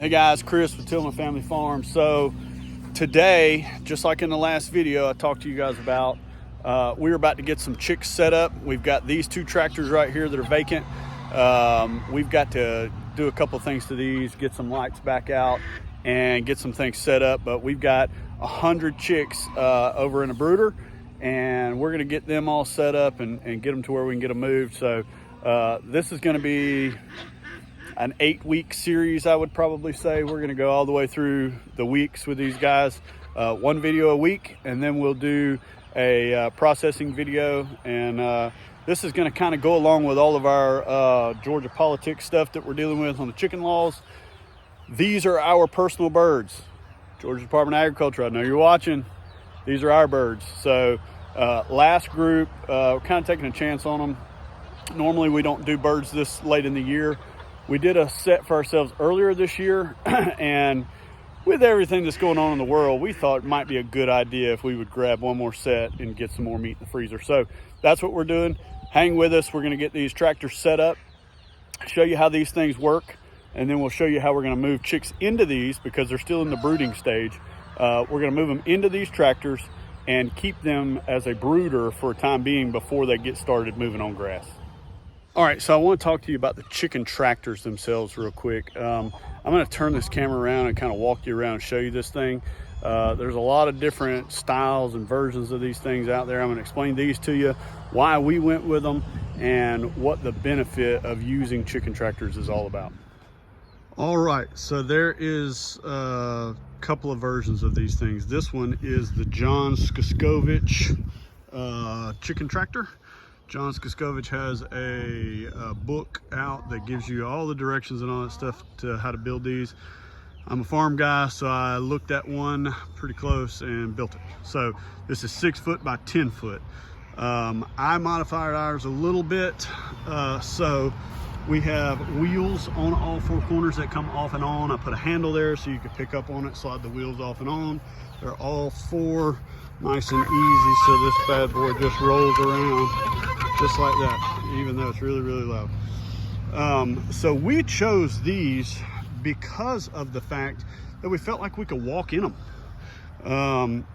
Hey guys, Chris with Tillman Family Farm. So today, just like in the last video I talked to you guys about, we're about to get some chicks set up. We've got these two tractors right here that are vacant. We've got to do a couple things to these, get some lights back out and get some things set up. But we've got 100 chicks over in a brooder, and we're gonna get them all set up and get them to where we can get them moved. So this is gonna be an 8-week series, I would probably say. We're gonna go all the way through the weeks with these guys, one video a week, and then we'll do a processing video. And this is gonna kind of go along with all of our Georgia politics stuff that we're dealing with on the chicken laws. These are our personal birds. Georgia Department of Agriculture, I know you're watching. These are our birds. So last group, we're kind of taking a chance on them. Normally we don't do birds this late in the year. We did a set for ourselves earlier this year, and with everything that's going on in the world, we thought it might be a good idea if we would grab one more set and get some more meat in the freezer. So that's what we're doing. Hang with us. We're going to get these tractors set up, show you how these things work, and then we'll show you how we're going to move chicks into these because they're still in the brooding stage. We're going to move them into these tractors and keep them as a brooder for a time being before they get started moving on grass. All right, so I want to talk to you about the chicken tractors themselves real quick. I'm going to turn this camera around and kind of walk you around and show you this thing. There's a lot of different styles and versions of these things out there. I'm going to explain these to you, why we went with them, and what the benefit of using chicken tractors is all about. All right, so there is a couple of versions of these things. This one is the John Skoskovich chicken tractor. John Skoskovich has a book out that gives you all the directions and all that stuff to how to build these. I'm a farm guy, so I looked at one pretty close and built it. So this is 6 foot by 10 foot. I modified ours a little bit. So we have wheels on all 4 corners that come off and on. I put a handle there so you can pick up on it, slide the wheels off and on. They're all 4, nice and easy. So this bad boy just rolls around just like that, even though it's really, really loud. So we chose these because of the fact that we felt like we could walk in them.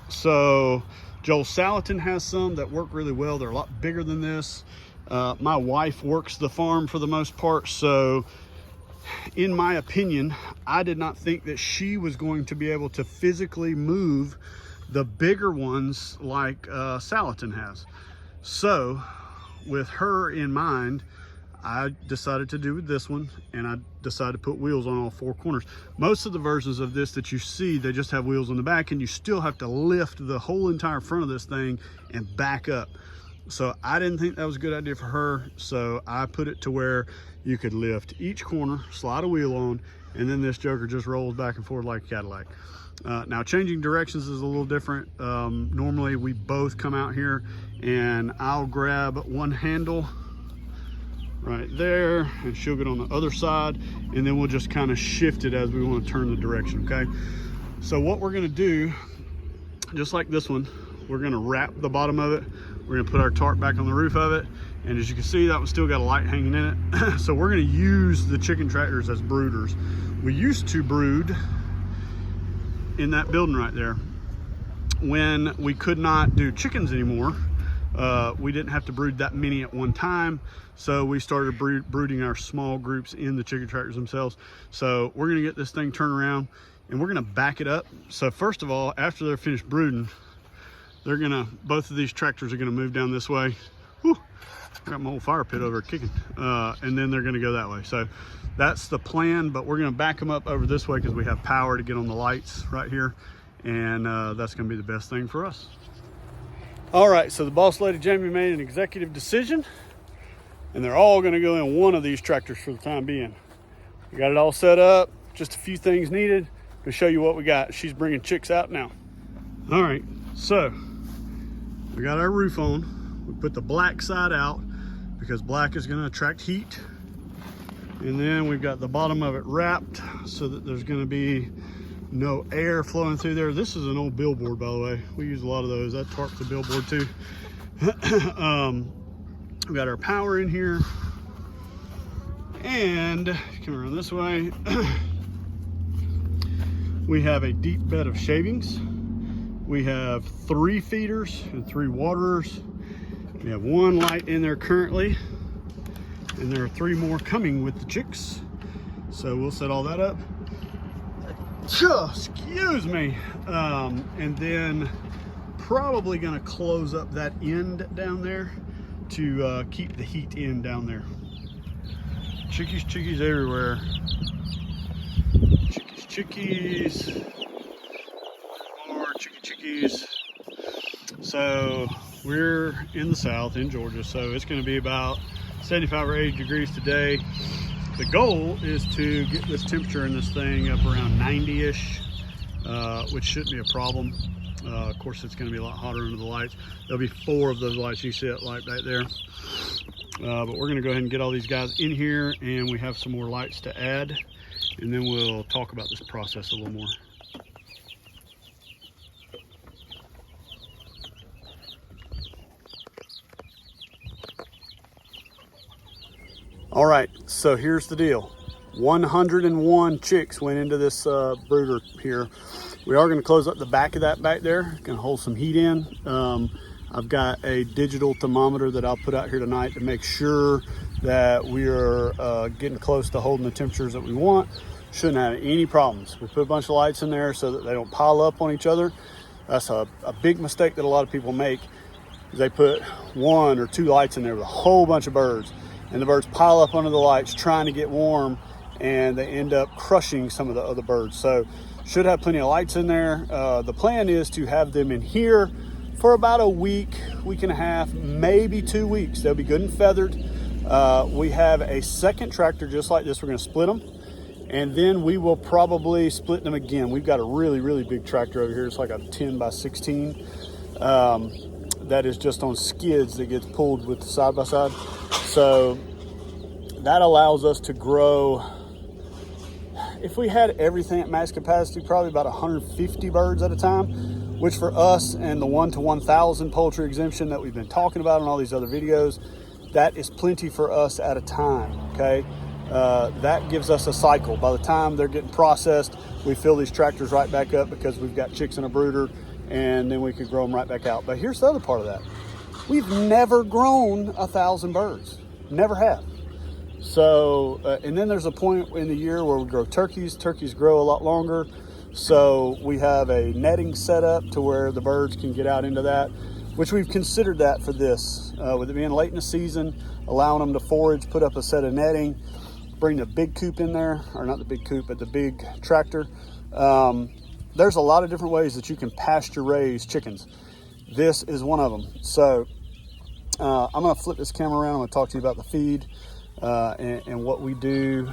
So Joel Salatin has some that work really well. They're a lot bigger than this. My wife works the farm for the most part, so in my opinion, I did not think that she was going to be able to physically move the bigger ones like Salatin has. So with her in mind, I decided to do this one, and I decided to put wheels on all 4 corners. Most of the versions of this that you see, they just have wheels on the back, and you still have to lift the whole entire front of this thing and back up. So I didn't think that was a good idea for her, so I put it to where you could lift each corner, slide a wheel on, and then this joker just rolls back and forth like a Cadillac. Now changing directions is a little different. Normally we both come out here and I'll grab one handle right there and she'll get on the other side, and then we'll just kind of shift it as we want to turn the direction. Okay, so what we're going to do, just like this one, we're going to wrap the bottom of it. We're going to put our tarp back on the roof of it, and as you can see, that one's still got a light hanging in it. So we're going to use the chicken tractors as brooders. We used to brood in that building right there. When we could not do chickens anymore, we didn't have to brood that many at one time, so we started brooding our small groups in the chicken tractors themselves. So we're going to get this thing turned around and we're going to back it up. So first of all, after they're finished brooding, they're gonna, both of these tractors are gonna move down this way. Whew, got my whole fire pit over kicking. And then they're gonna go that way. So that's the plan, but we're gonna back them up over this way because we have power to get on the lights right here. And that's gonna be the best thing for us. All right, so the boss lady Jamie made an executive decision, and they're all gonna go in one of these tractors for the time being. We got it all set up, just a few things needed. To show you what we got. She's bringing chicks out now. All right, so we got our roof on. We put the black side out because black is going to attract heat. And then we've got the bottom of it wrapped so that there's going to be no air flowing through there. This is an old billboard, by the way. We use a lot of those. That tarp's a billboard too. We got our power in here. And come around this way. We have a deep bed of shavings. We have 3 feeders and 3 waterers. We have 1 light in there currently, and there are 3 more coming with the chicks. So we'll set all that up. Excuse me. And then probably gonna close up that end down there to keep the heat in down there. Chickies everywhere. Chickies. More chickies. So we're in the south in Georgia, so it's going to be about 75 or 80 degrees today. The goal is to get this temperature in this thing up around 90-ish, which shouldn't be a problem. Of course, it's going to be a lot hotter under the lights. There'll be 4 of those lights. You see that light right there. But we're going to go ahead and get all these guys in here, and we have some more lights to add, and then we'll talk about this process a little more. All right, so here's the deal. 101 chicks went into this brooder here. We are going to close up the back of that back there. Going to hold some heat in. I've got a digital thermometer that I'll put out here tonight to make sure that we are getting close to holding the temperatures that we want. Shouldn't have any problems. We put a bunch of lights in there so that they don't pile up on each other. That's a big mistake that a lot of people make. They put 1 or 2 lights in there with a whole bunch of birds, and the birds pile up under the lights trying to get warm, and they end up crushing some of the other birds. So should have plenty of lights in there. The plan is to have them in here for about a week, week and a half, maybe 2 weeks. They'll be good and feathered. We have a second tractor just like this. We're going to split them, and then we will probably split them again. We've got a really big tractor over here. It's like a 10 by 16 that is just on skids that gets pulled with the side by side. So that allows us to grow, if we had everything at max capacity, probably about 150 birds at a time, which for us and the 1 to 1,000 poultry exemption that we've been talking about in all these other videos, that is plenty for us at a time, okay? That gives us a cycle. By the time they're getting processed, we fill these tractors right back up because we've got chicks in a brooder, and then we could grow them right back out. But here's the other part of that. We've never grown 1,000 birds, never have. So, and then there's a point in the year where we grow turkeys. Turkeys grow a lot longer. So we have a netting set up to where the birds can get out into that, which we've considered that for this. With it being late in the season, allowing them to forage, put up a set of netting, bring the big coop in there, or not the big coop, but the big tractor. There's a lot of different ways that you can pasture raise chickens. This is one of them. So I'm gonna flip this camera around. I'm gonna talk to you about the feed and what we do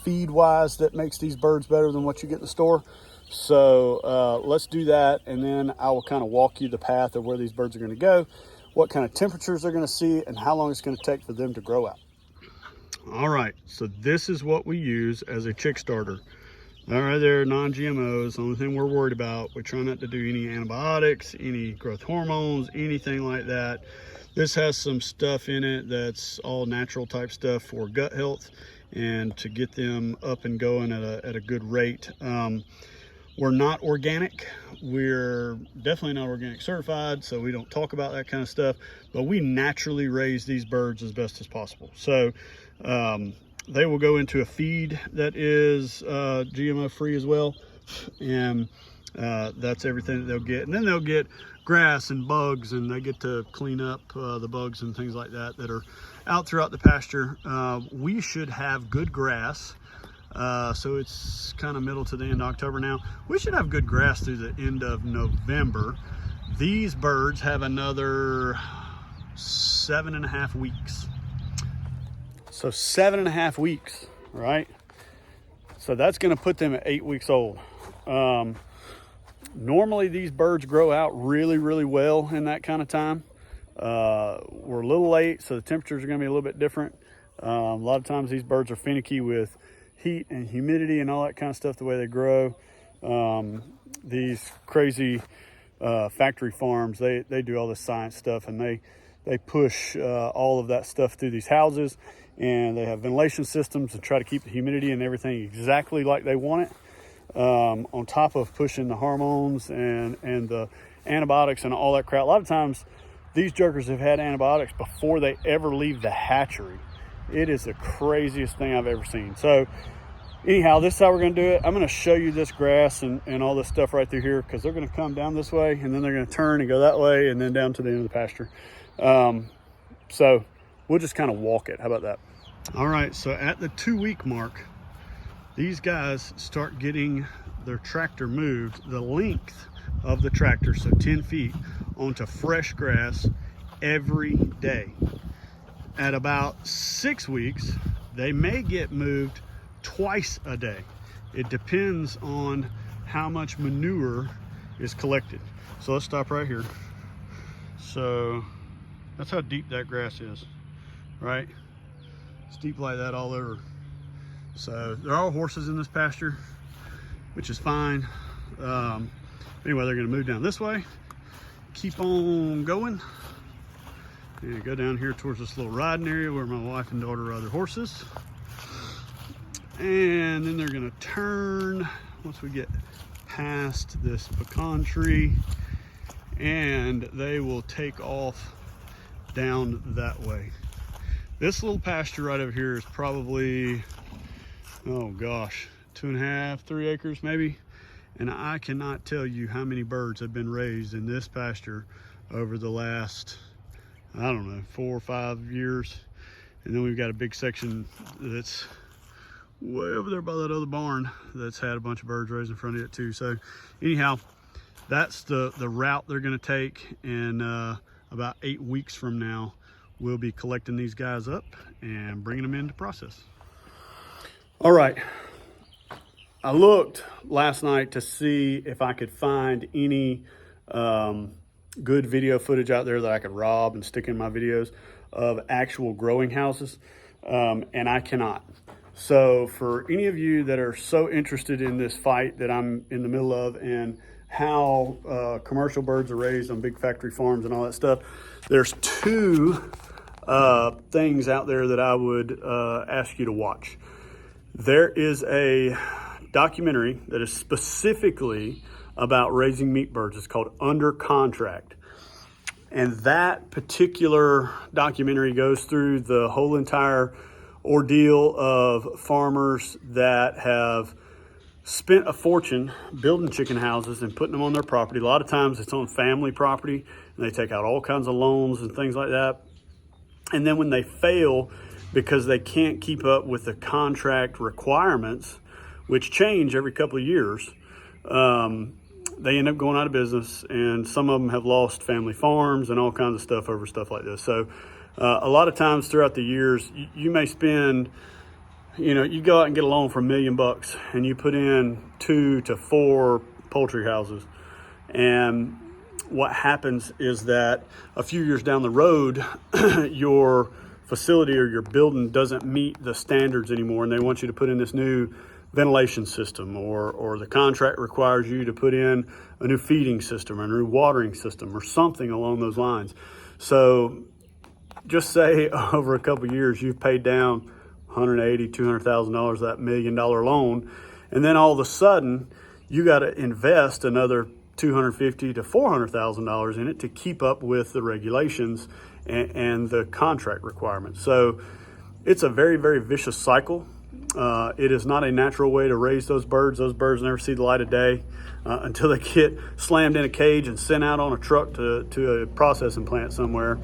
feed wise that makes these birds better than what you get in the store. So let's do that, and then I will kind of walk you the path of where these birds are going to go, what kind of temperatures they're going to see, and how long it's going to take for them to grow out. All right, so this is what we use as a chick starter. All right, they're non-GMOs. The only thing we're worried about, we try not to do any antibiotics, any growth hormones, anything like that. This has some stuff in it that's all natural type stuff for gut health and to get them up and going at a good rate. We're not organic. We're definitely not organic certified, so we don't talk about that kind of stuff, but we naturally raise these birds as best as possible. So they will go into a feed that is GMO free as well, and that's everything that they'll get. And then they'll get grass and bugs, and they get to clean up the bugs and things like that that are out throughout the pasture. We should have good grass. So it's kind of middle to the end of October now. We should have good grass through the end of November. These birds have another 7.5 weeks. So 7.5 weeks, right? So that's going to put them at 8 weeks old. Normally these birds grow out really well in that kind of time. We're a little late, so the temperatures are going to be a little bit different. A lot of times these birds are finicky with heat and humidity and all that kind of stuff, the way they grow. These crazy factory farms, they do all this science stuff, and they push all of that stuff through these houses, and they have ventilation systems to try to keep the humidity and everything exactly like they want it. on top of pushing the hormones and the antibiotics and all that crap. A lot of times these jerkers have had antibiotics before they ever leave the hatchery. It is the craziest thing I've ever seen. So anyhow, this is how we're going to do it. I'm going to show you this grass and all this stuff right through here, because they're going to come down this way and then they're going to turn and go that way and then down to the end of the pasture. So we'll just kind of walk it. How about that? All right, so at the 2-week mark, these guys start getting their tractor moved the length of the tractor, so 10 feet, onto fresh grass every day. At about 6 weeks, they may get moved twice a day. It depends on how much manure is collected. So let's stop right here. So that's how deep that grass is, right? It's deep like that all over. So there are horses in this pasture, which is fine. Anyway, they're gonna move down this way, keep on going, and go down here towards this little riding area where my wife and daughter ride their horses. And then they're gonna turn once we get past this pecan tree, and they will take off down that way. This little pasture right over here is probably, oh gosh, 2.5, 3 acres maybe. And I cannot tell you how many birds have been raised in this pasture over the last, I don't know, 4 or 5 years. And then we've got a big section that's way over there by that other barn that's had a bunch of birds raised in front of it too. So anyhow, that's the route they're gonna take. And about 8 weeks from now, we'll be collecting these guys up and bringing them into process. All right. I looked last night to see if I could find any good video footage out there that I could rob and stick in my videos of actual growing houses, and I cannot. So for any of you that are so interested in this fight that I'm in the middle of and how commercial birds are raised on big factory farms and all that stuff, there's 2 things out there that I would ask you to watch. There is a documentary that is specifically about raising meat birds. It's called Under Contract. And that particular documentary goes through the whole entire ordeal of farmers that have spent a fortune building chicken houses and putting them on their property. A lot of times it's on family property, and they take out all kinds of loans and things like that. And then when they fail because they can't keep up with the contract requirements, which change every couple of years, they end up going out of business, and some of them have lost family farms and all kinds of stuff over stuff like this. So a lot of times throughout the years, you may spend, you go out and get a loan for $1 million and you put in 2 to 4 poultry houses. And what happens is that a few years down the road, your facility or your building doesn't meet the standards anymore, and they want you to put in this new ventilation system, or the contract requires you to put in a new feeding system or a new watering system or something along those lines. So just say over a couple of years you've paid down $180,000, $200,000 of that $1 million loan, and then all of a sudden you got to invest another $250,000 to $400,000 in it to keep up with the regulations and the contract requirements. So it's a very, very vicious cycle. It is not a natural way to raise those birds. Those birds never see the light of day until they get slammed in a cage and sent out on a truck to a processing plant somewhere.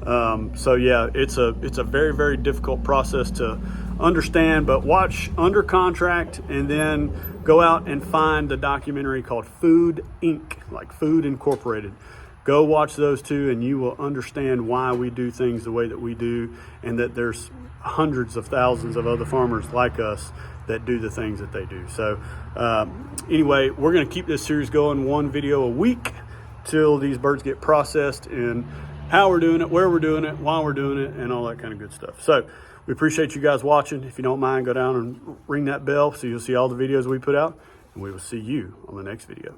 So yeah, it's a very, very difficult process to understand, but watch Under Contract and then go out and find the documentary called Food Inc., like Food Incorporated. Go watch those 2 and you will understand why we do things the way that we do, and that there's hundreds of thousands of other farmers like us that do the things that they do. So anyway, we're going to keep this series going, 1 video a week till these birds get processed, and how we're doing it, where we're doing it, why we're doing it, and all that kind of good stuff. So we appreciate you guys watching. If you don't mind, go down and ring that bell so you'll see all the videos we put out, and we will see you on the next video.